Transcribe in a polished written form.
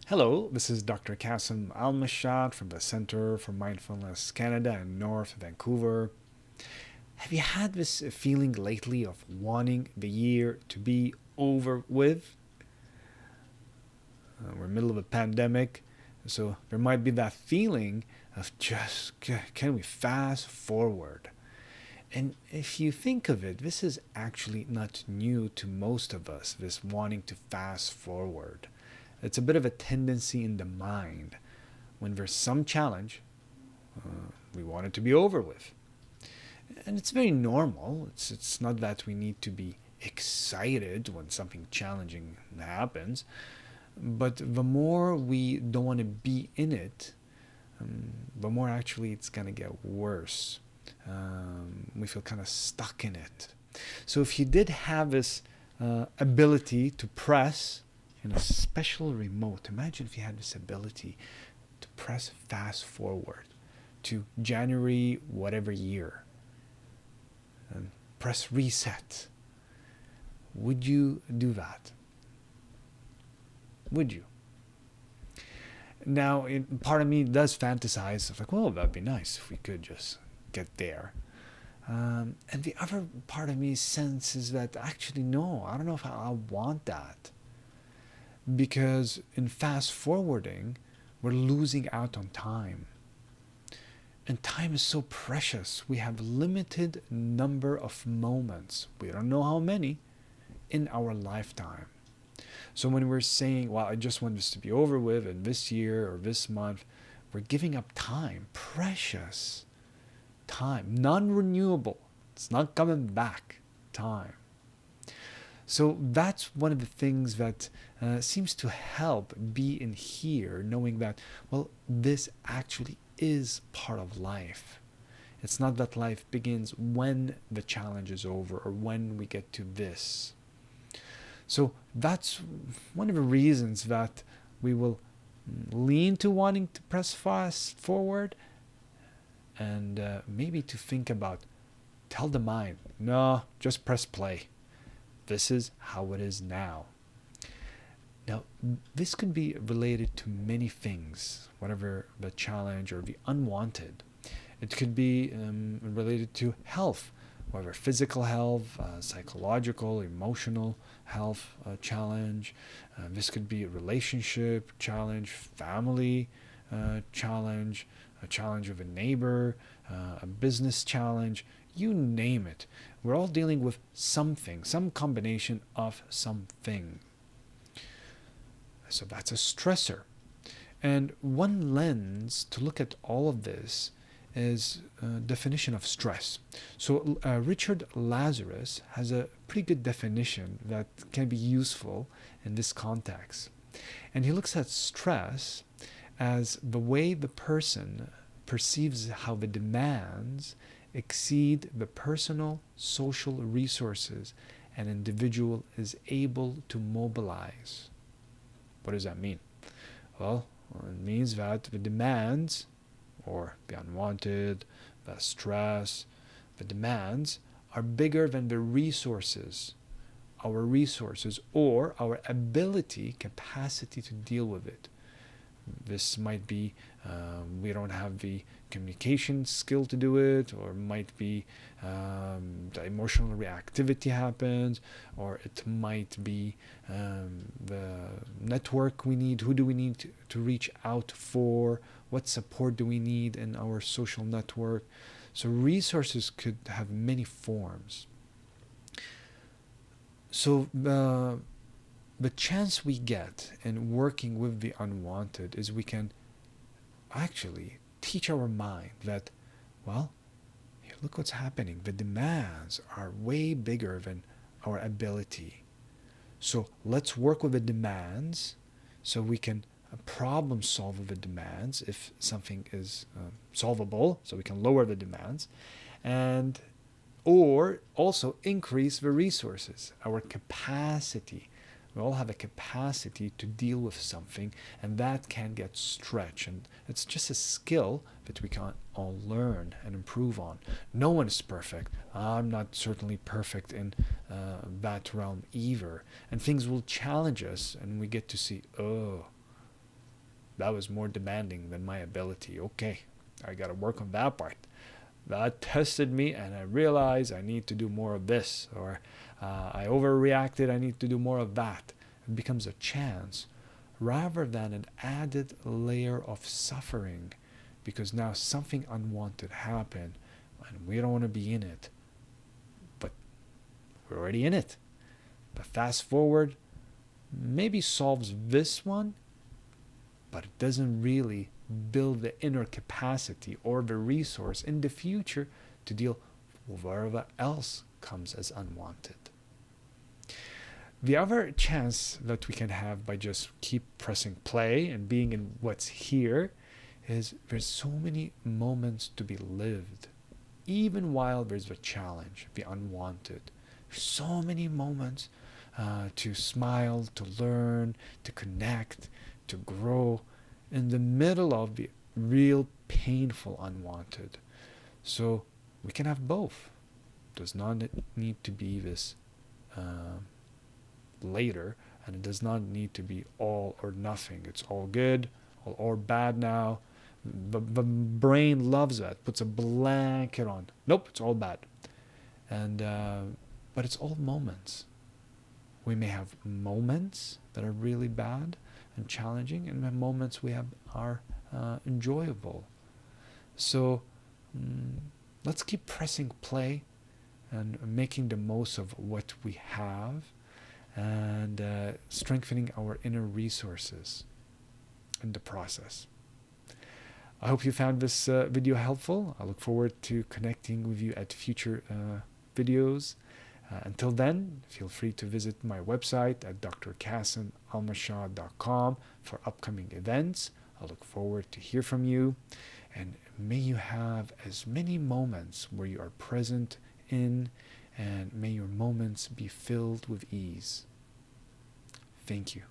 Hello, this is Dr. Kasim Al-Mashat from the Center for Mindfulness Canada in North Vancouver. Have you had this feeling lately of wanting the year to be over with? We're in the middle of a pandemic, so there might be that feeling of just can we fast forward? And if you think of it, this is actually not new to most of us, this wanting to fast forward. It's a bit of a tendency in the mind. When there's some challenge, we want it to be over with. And it's very normal. It's not that we need to be excited when something challenging happens, but the more we don't want to be in it, the more actually it's going to get worse. We feel kind of stuck in it. So if you did have this ability to press in a special remote, imagine if you had this ability to press fast forward to January whatever year and press reset. Would you do that? Would you? Now, part of me does fantasize of like, well, that'd be nice if we could just get there. And the other part of me senses that actually, no, I don't know if I want that. Because in fast forwarding, we're losing out on time. And time is so precious. We have limited number of moments. We don't know how many in our lifetime. So when we're saying, well, I just want this to be over with in this year or this month, we're giving up time, precious time, non-renewable. It's not coming back time. So that's one of the things that seems to help be in here, knowing that, well, this actually is part of life. It's not that life begins when the challenge is over or when we get to this. So that's one of the reasons that we will lean to wanting to press fast forward and maybe to think about, tell the mind, no, just press play. This is how it is now. Now, this could be related to many things, whatever the challenge or the unwanted. It could be related to health, whether physical health, psychological, emotional health challenge. This could be a relationship challenge, family challenge, a challenge of a neighbor, a business challenge, you name it. We're all dealing with something, some combination of something. So that's a stressor. And one lens to look at all of this is definition of stress. So Richard Lazarus has a pretty good definition that can be useful in this context. And he looks at stress as the way the person perceives how the demands exceed the personal social resources an individual is able to mobilize. What does that mean? Well, it means that the demands, or the unwanted, the stress, the demands are bigger than the resources, our resources, or our ability, capacity to deal with it. This might be we don't have the communication skill to do it, or it might be the emotional reactivity happens, or it might be the network we need. Who do we need to reach out for? What support do we need in our social network? So resources could have many forms. So the chance we get in working with the unwanted is we can actually teach our mind that, well, here, look what's happening. The demands are way bigger than our ability. So let's work with the demands so we can problem solve the demands if something is solvable, so we can lower the demands, and or also increase the resources, our capacity. We all have a capacity to deal with something, and that can get stretched. And it's just a skill that we can all learn and improve on. No one is perfect. I'm not certainly perfect in that realm either. And things will challenge us, and we get to see, oh, that was more demanding than my ability. Okay, I got to work on that part. That tested me, and I realized I need to do more of this, or I overreacted, I need to do more of that. It becomes a chance rather than an added layer of suffering, because now something unwanted happened and we don't want to be in it, but we're already in it. But fast forward maybe solves this one, but it doesn't really build the inner capacity or the resource in the future to deal with whatever else comes as unwanted. The other chance that we can have by just keep pressing play and being in what's here is there's so many moments to be lived, even while there's a challenge, the unwanted. So many moments to smile, to learn, to connect, to grow in the middle of the real painful unwanted. So we can have both. Does not need to be this later, and it does not need to be all or nothing. It's all good or bad now. The brain loves that, puts a blanket on. Nope, it's all bad. And but it's all moments. We may have moments that are really bad and challenging, and the moments we have are enjoyable. So let's keep pressing play and making the most of what we have, and strengthening our inner resources in the process. I hope you found this video helpful. I look forward to connecting with you at future videos. Until then, feel free to visit my website at drkassemalmashat.com for upcoming events. I look forward to hear from you, and may you have as many moments where you are present in, and may your moments be filled with ease. Thank you.